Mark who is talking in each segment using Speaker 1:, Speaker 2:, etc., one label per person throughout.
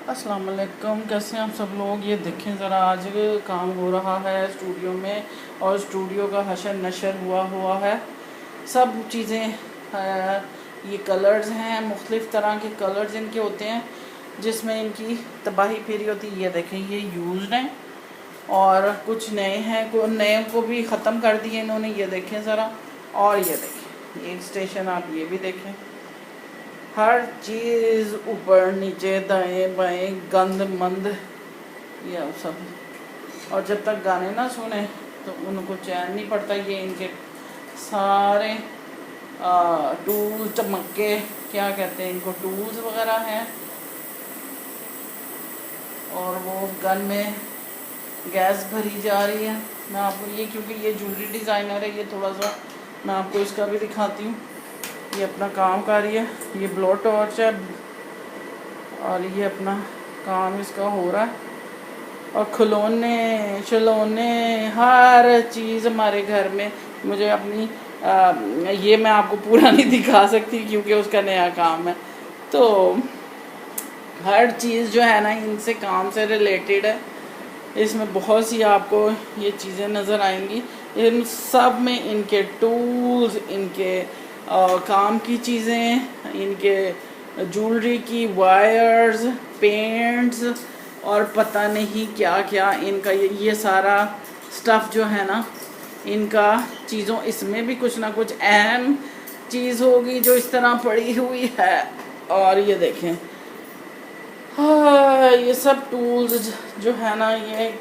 Speaker 1: अस्सलाम वालेकुम, कैसे हैं आप सब लोग। ये देखें ज़रा, आज काम हो रहा है स्टूडियो में और स्टूडियो का हशर नशर हुआ है। सब चीज़ें ये कलर्स हैं, मुख्तलिफ़ तरह के कलर्स इनके होते हैं जिसमें इनकी तबाही फेरी होती है। ये देखें, ये यूज्ड हैं और कुछ नए हैं, को नए को भी ख़त्म कर दिए इन्होंने। ये देखें ज़रा, और ये देखें एक स्टेशन, आप ये भी देखें। हर चीज़ ऊपर नीचे दाएं बाएं गंद मंद ये सब। और जब तक गाने ना सुने तो उनको चैन नहीं पड़ता। ये इनके सारे टूल्स, चमक्के क्या कहते हैं इनको, टूल्स वगैरह हैं। और वो गन में गैस भरी जा रही है। मैं आपको ये, क्योंकि ये ज्वेलरी डिज़ाइनर है, ये थोड़ा सा मैं आपको इसका भी दिखाती हूँ। ये अपना काम कर रही है, ये ब्लो टॉर्च है और ये अपना काम इसका हो रहा है। और खिलौने शलौने हर चीज़ हमारे घर में, मुझे अपनी ये मैं आपको पूरा नहीं दिखा सकती क्योंकि उसका नया काम है। तो हर चीज़ जो है ना इनसे काम से रिलेटेड है। इसमें बहुत सी आपको ये चीज़ें नज़र आएंगी। इन सब में इनके टूल्स, इनके काम की चीज़ें, इनके ज्वेलरी की वायर्स, पेंट्स और पता नहीं क्या क्या इनका ये सारा स्टफ़ जो है ना इनका चीज़ों, इसमें भी कुछ ना कुछ अहम चीज़ होगी जो इस तरह पड़ी हुई है। और ये देखें, हाँ, ये सब टूल्स जो है ना ये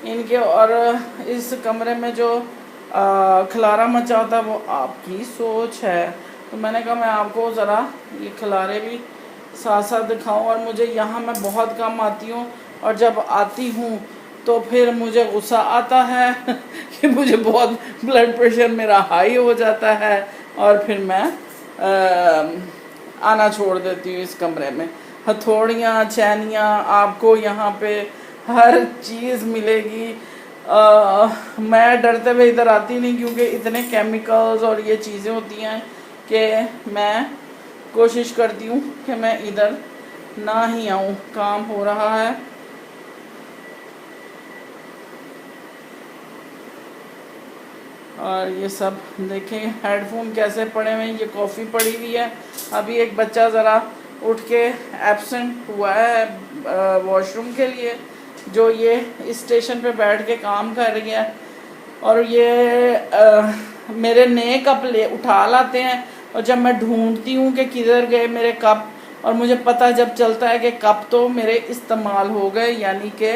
Speaker 1: इनके। और इस कमरे में जो खलारा मचा होता है वो आपकी सोच है। तो मैंने कहा मैं आपको ज़रा ये खलारे भी साथ साथ दिखाऊं। और मुझे यहाँ मैं बहुत कम आती हूँ और जब आती हूँ तो फिर मुझे गुस्सा आता है कि मुझे बहुत ब्लड प्रेशर मेरा हाई हो जाता है और फिर मैं आना छोड़ देती हूँ इस कमरे में। हथौड़ियाँ, चैनियाँ, आपको यहाँ पे हर चीज़ मिलेगी। मैं डरते हुए इधर आती नहीं क्योंकि इतने केमिकल्स और ये चीज़ें होती हैं कि मैं कोशिश करती हूँ कि मैं इधर ना ही आऊँ। काम हो रहा है और ये सब देखें, हेडफोन कैसे पड़े हुए हैं। ये कॉफ़ी पड़ी हुई है। अभी एक बच्चा ज़रा उठ के एब्सेंट हुआ है वॉशरूम के लिए, जो ये इस स्टेशन पे बैठ के काम कर रही है। और ये मेरे नए कप ले उठा लाते हैं और जब मैं ढूंढती हूँ कि किधर गए मेरे कप, और मुझे पता जब चलता है कि कप तो मेरे इस्तेमाल हो गए, यानी कि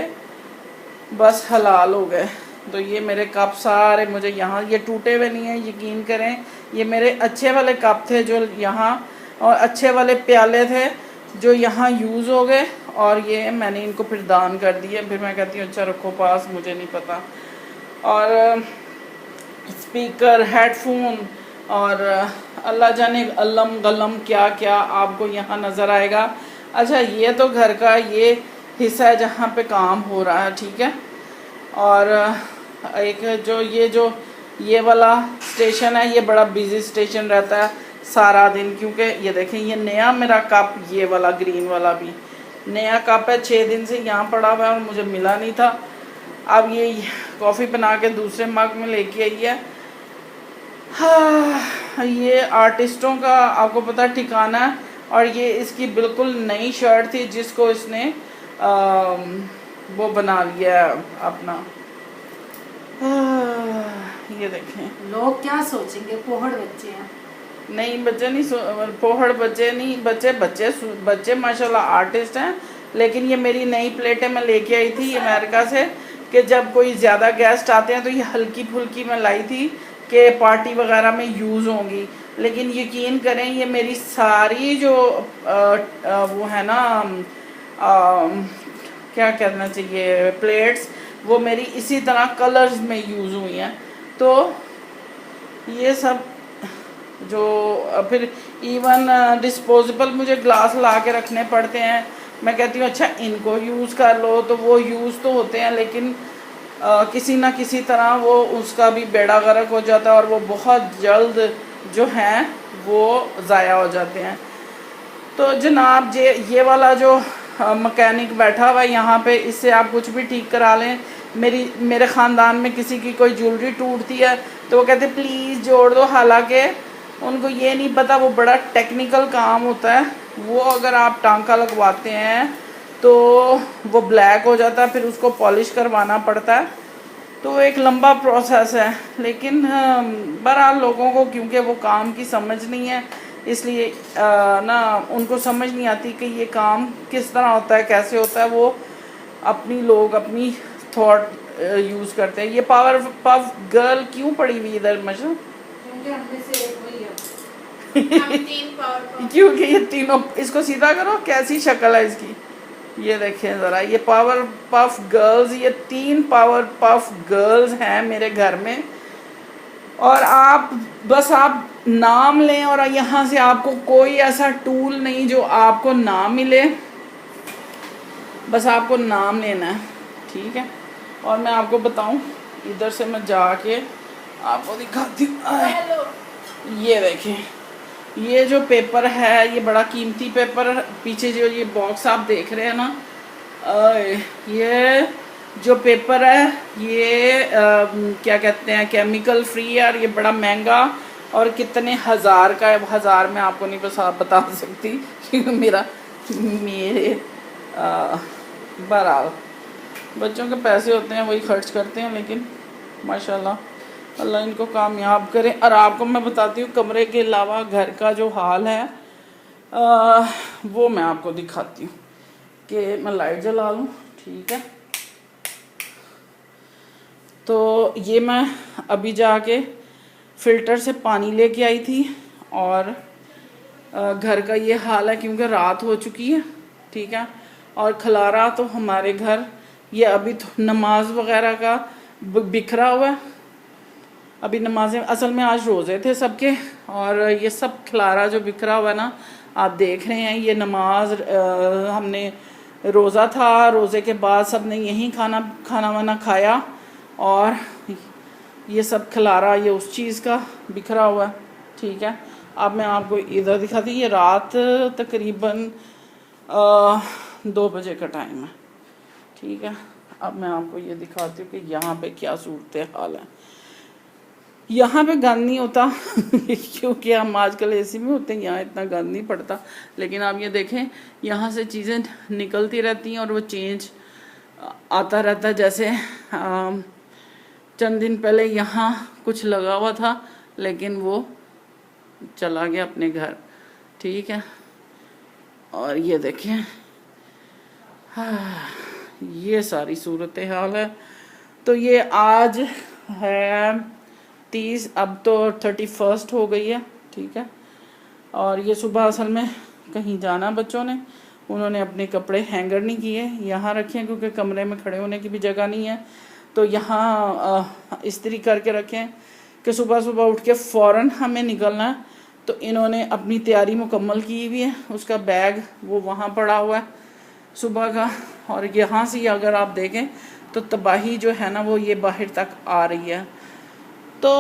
Speaker 1: बस हलाल हो गए। तो ये मेरे कप सारे मुझे यहाँ, ये टूटे हुए नहीं हैं, यकीन करें। ये मेरे अच्छे वाले कप थे जो यहाँ, और अच्छे वाले प्याले थे जो यहाँ यूज़ हो गए और ये मैंने इनको फिर दान कर दिए। फिर मैं कहती हूँ अच्छा रखो पास, मुझे नहीं पता। और स्पीकर, हेडफोन और अल्लाह जाने अल्लम गलम क्या क्या आपको यहाँ नज़र आएगा। अच्छा, ये तो घर का ये हिस्सा है जहाँ पे काम हो रहा है, ठीक है। और एक जो ये वाला स्टेशन है, ये बड़ा बिजी स्टेशन रहता है सारा दिन, क्योंकि ये देखें ये नया मेरा कप, ये वाला ग्रीन वाला भी नया कप है। 6 दिन से यहाँ पड़ा हुआ है और मुझे मिला नहीं था। अब ये कॉफ़ी बना के दूसरे मग में लेके आई है। हाँ, ये आर्टिस्टों का आपको पता ठिकाना है। और ये इसकी बिल्कुल नई शर्ट थी जिसको इसने वो बना लिया अपना। ये देखें,
Speaker 2: लोग क्या सोचेंगे, पोहड़ बच्चे हैं।
Speaker 1: नहीं बच्चे नहीं, पोहड़ बच्चे नहीं, बच्चे माशाल्लाह आर्टिस्ट हैं। लेकिन ये मेरी नई प्लेटें मैं लेके आई थी अमेरिका से, कि जब कोई ज़्यादा गेस्ट आते हैं तो ये हल्की फुल्की मैं लाई थी कि पार्टी वगैरह में यूज़ होंगी। लेकिन यकीन करें ये मेरी सारी जो वो है ना, क्या कहना चाहिए, प्लेट्स, वो मेरी इसी तरह कलर्स में यूज़ हुई हैं। तो ये सब जो फिर इवन डिस्पोजेबल मुझे ग्लास ला के रखने पड़ते हैं। मैं कहती हूँ अच्छा इनको यूज़ कर लो, तो वो यूज़ तो होते हैं लेकिन किसी ना किसी तरह वो उसका भी बेड़ा गर्क हो जाता है और वो बहुत जल्द जो हैं वो ज़ाया हो जाते हैं। तो जनाब ये वाला जो मैकेनिक बैठा हुआ है यहाँ पे, इससे आप कुछ भी ठीक करा लें। मेरे ख़ानदान में किसी की कोई ज्वेलरी टूटती है तो वो कहते प्लीज़ जोड़ दो, हालांकि उनको ये नहीं पता वो बड़ा टेक्निकल काम होता है। वो अगर आप टांका लगवाते हैं तो वो ब्लैक हो जाता है, फिर उसको पॉलिश करवाना पड़ता है, तो एक लंबा प्रोसेस है। लेकिन बहरहाल लोगों को क्योंकि वो काम की समझ नहीं है, इसलिए ना उनको समझ नहीं आती कि ये काम किस तरह होता है, कैसे होता है। वो लोग अपनी थॉट यूज़ करते हैं। ये पावर पफ गर्ल क्यों पड़ी हुई इधर मशा?
Speaker 2: क्योंकि हमने से एक वही है। हम 3 पावर
Speaker 1: क्योंकि ये तीनों, इसको सीधा करो, कैसी शक्ल है इसकी, ये देखें ज़रा। ये पावर पफ गर्ल्स, ये 3 पावर पफ गर्ल्स हैं मेरे घर में। और आप नाम लें और यहाँ से आपको कोई ऐसा टूल नहीं जो आपको ना मिले, बस आपको नाम लेना है, ठीक है। और मैं आपको बताऊं, इधर से मैं जाके आपको दिखाती हूँ। ये देखें, ये जो पेपर है ये बड़ा कीमती पेपर। पीछे जो ये बॉक्स आप देख रहे हैं ना, ये जो पेपर है ये क्या कहते हैं, केमिकल फ्री है। और ये बड़ा महंगा और कितने हज़ार का है, हज़ार में आपको नहीं बता सकती क्योंकि मेरे बहरहाल बच्चों के पैसे होते हैं वही खर्च करते हैं, लेकिन माशाल्लाह अल्लाह इनको कामयाब करे। और आपको मैं बताती हूँ कमरे के अलावा घर का जो हाल है वो मैं आपको दिखाती हूँ। कि मैं लाइट जला लूँ, ठीक है। तो ये मैं अभी जाके फ़िल्टर से पानी लेके आई थी और घर का ये हाल है क्योंकि रात हो चुकी है, ठीक है। और खलारा तो हमारे घर ये अभी तो नमाज वगैरह का बिखरा हुआ है। अभी नमाजें, असल में आज रोज़े थे सबके, और ये सब खलारा जो बिखरा हुआ है ना, आप देख रहे हैं। ये नमाज हमने रोज़ा था, रोज़े के बाद सब ने यहीं खाना वाना खाया और ये सब खलारा ये उस चीज़ का बिखरा हुआ है, ठीक है। अब मैं आपको इधर दिखाती हूँ। ये रात तकरीबन 2 बजे का टाइम है, ठीक है। अब मैं आपको ये दिखाती हूँ कि यहाँ पे क्या सूरत हाल है। यहाँ पे गंद नहीं होता क्योंकि हम आजकल एसी में होते हैं, यहाँ इतना गंद नहीं पड़ता। लेकिन आप ये देखें, यहाँ से चीज़ें निकलती रहती हैं और वो चेंज आता रहता है। जैसे चंद दिन पहले यहाँ कुछ लगा हुआ था लेकिन वो चला गया अपने घर, ठीक है। और ये देखें, ये सारी सूरत हाल है। तो ये आज है 30, अब तो 31 हो गई है, ठीक है। और ये सुबह असल में कहीं जाना बच्चों ने, उन्होंने अपने कपड़े हैंगर नहीं किए, यहाँ रखे हैं क्योंकि कमरे में खड़े होने की भी जगह नहीं है। तो यहाँ इस्त्री करके रखें कि सुबह सुबह उठ के फ़ौरन हमें निकलना है। तो इन्होंने अपनी तैयारी मुकम्मल की हुई है, उसका बैग वो वहाँ पड़ा हुआ है सुबह का। और यहाँ से अगर आप देखें तो तबाही जो है ना वो ये बाहर तक आ रही है। तो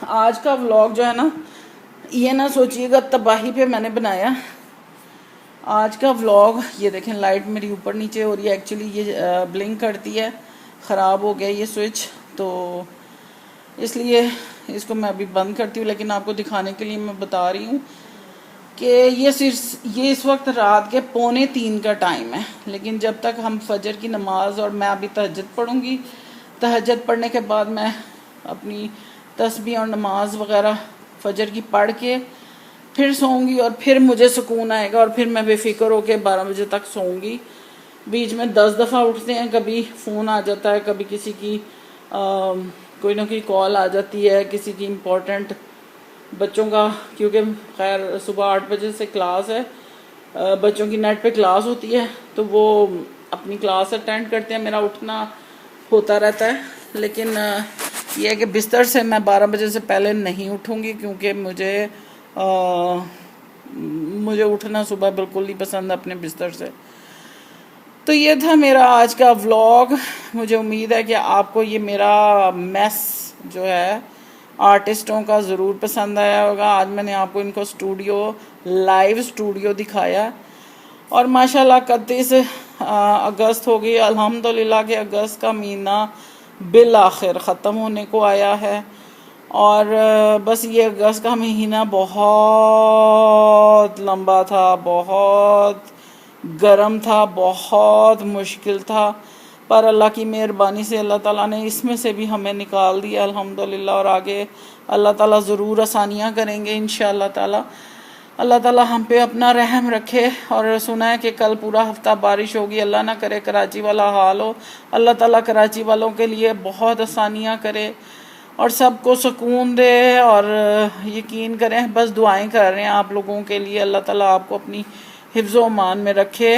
Speaker 1: आज का व्लॉग जो है ना, ये ना सोचिएगा तबाही पे मैंने बनाया। आज का व्लॉग ये देखें, लाइट मेरी ऊपर नीचे हो रही है। एक्चुअली ये ब्लिंक करती है, ख़राब हो गया ये स्विच, तो इसलिए इसको मैं अभी बंद करती हूँ। लेकिन आपको दिखाने के लिए मैं बता रही हूँ कि ये इस वक्त रात के 2:45 का टाइम है। लेकिन जब तक हम फजर की नमाज, और मैं अभी तहज्जुद पढ़ूँगी, तहज्जुद पढ़ने के बाद मैं अपनी तस्बीह और नमाज वगैरह फजर की पढ़ के फिर सोऊंगी और फिर मुझे सुकून आएगा और फिर मैं बेफिक्र होकर 12 बजे तक सोऊंगी। बीच में 10 दफ़ा उठते हैं, कभी फ़ोन आ जाता है, कभी किसी की कोई ना कोई कॉल आ जाती है, किसी की इम्पोर्टेंट बच्चों का, क्योंकि खैर सुबह 8 बजे से क्लास है, बच्चों की नेट पे क्लास होती है, तो वो अपनी क्लास अटेंड करते हैं। मेरा उठना होता रहता है, लेकिन यह है कि बिस्तर से मैं 12 बजे से पहले नहीं उठूँगी क्योंकि मुझे उठना सुबह बिल्कुल नहीं पसंद अपने बिस्तर से। तो ये था मेरा आज का व्लॉग। मुझे उम्मीद है कि आपको ये मेरा मैस जो है आर्टिस्टों का ज़रूर पसंद आया होगा। आज मैंने आपको इनको लाइव स्टूडियो दिखाया और माशाल्लाह 31 अगस्त हो गई। अल्हम्दुलिल्लाह के अगस्त का महीना बिल आखिर ख़त्म होने को आया है। और बस ये अगस्त का महीना बहुत लंबा था, बहुत गर्म था, बहुत मुश्किल था, पर अल्लाह की मेहरबानी से अल्लाह ताला ने इसमें से भी हमें निकाल दिया अल्हम्दुलिल्लाह। और आगे अल्लाह ताला ज़रूर आसानियाँ करेंगे इंशाअल्लाह ताला। अल्लाह ताला हम पे अपना रहम रखे। और सुना है कि कल पूरा हफ्ता बारिश होगी, अल्लाह ना करे कराची वाला हाल हो। अल्लाह ताला कराची वालों के लिए बहुत आसानियाँ करे और सबको सुकून दे। और यकीन करें, बस दुआएं कर रहे हैं आप लोगों के लिए, अल्लाह ताला आपको अपनी हिफ्ज़ व मान में रखे।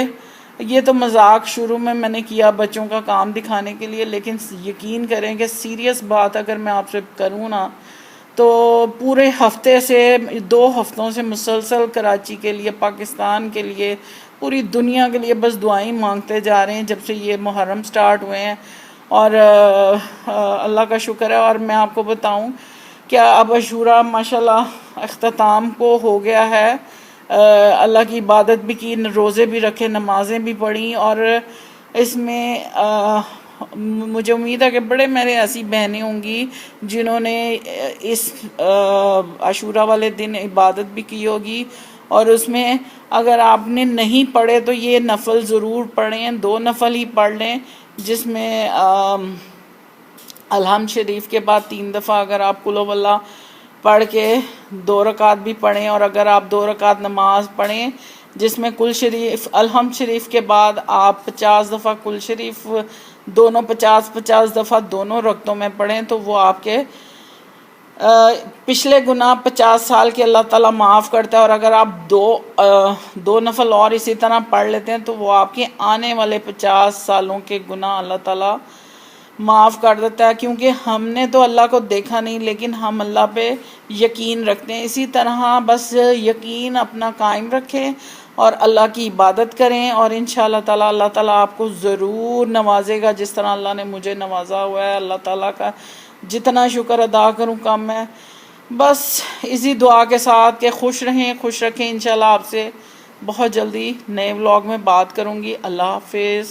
Speaker 1: ये तो मजाक शुरू में मैंने किया बच्चों का काम दिखाने के लिए, लेकिन यकीन करें कि सीरियस बात अगर मैं आपसे करूँ ना, तो पूरे हफ्ते से 2 हफ्तों से मुसलसल कराची के लिए, पाकिस्तान के लिए, पूरी दुनिया के लिए बस दुआएं मांगते जा रहे हैं जब से ये मुहर्रम स्टार्ट हुए हैं। और अल्लाह का शुक्र है। और मैं आपको बताऊं क्या, अब अशूरा माशाल्लाह अख्ताम को हो गया है। अल्लाह की इबादत भी की, रोज़े भी रखे, नमाजें भी पढ़ी। और इसमें मुझे उम्मीद है कि बड़े मेरे ऐसी बहनें होंगी जिन्होंने इस आशूरा वाले दिन इबादत भी की होगी। और उसमें अगर आपने नहीं पढ़े तो ये नफल ज़रूर पढ़ें, 2 नफल ही पढ़ लें, जिसमें अलहम्द शरीफ के बाद 3 दफ़ा अगर आप कुल वल्लाह पढ़ के 2 रकात भी पढ़ें। और अगर आप 2 रकात नमाज पढ़ें जिसमें कुल शरीफ, अलहम्द शरीफ के बाद आप 50 दफ़ा कुल शरीफ दोनों 50-50 दफ़ा दोनों रक्तों में पढ़ें, तो वो आपके पिछले गुनाह 50 साल के अल्लाह ताला माफ़ करता है। और अगर आप 2 नफल और इसी तरह पढ़ लेते हैं तो वो आपके आने वाले 50 सालों के गुनाह अल्लाह ताला माफ़ कर देता है। क्योंकि हमने तो अल्लाह को देखा नहीं, लेकिन हम अल्लाह पे यकीन रखते हैं। इसी तरह बस यकीन अपना कायम रखें और अल्लाह की इबादत करें, और इंशाअल्लाह ताला अल्लाह ताला आपको ज़रूर नवाजेगा, जिस तरह अल्लाह ने मुझे नवाजा हुआ है। अल्लाह ताला का जितना शुक्र अदा करूं कम है। बस इसी दुआ के साथ कि खुश रहें, खुश रखें। इंशाअल्लाह आपसे बहुत जल्दी नए व्लॉग में बात करूंगी। अल्लाह हाफिज़।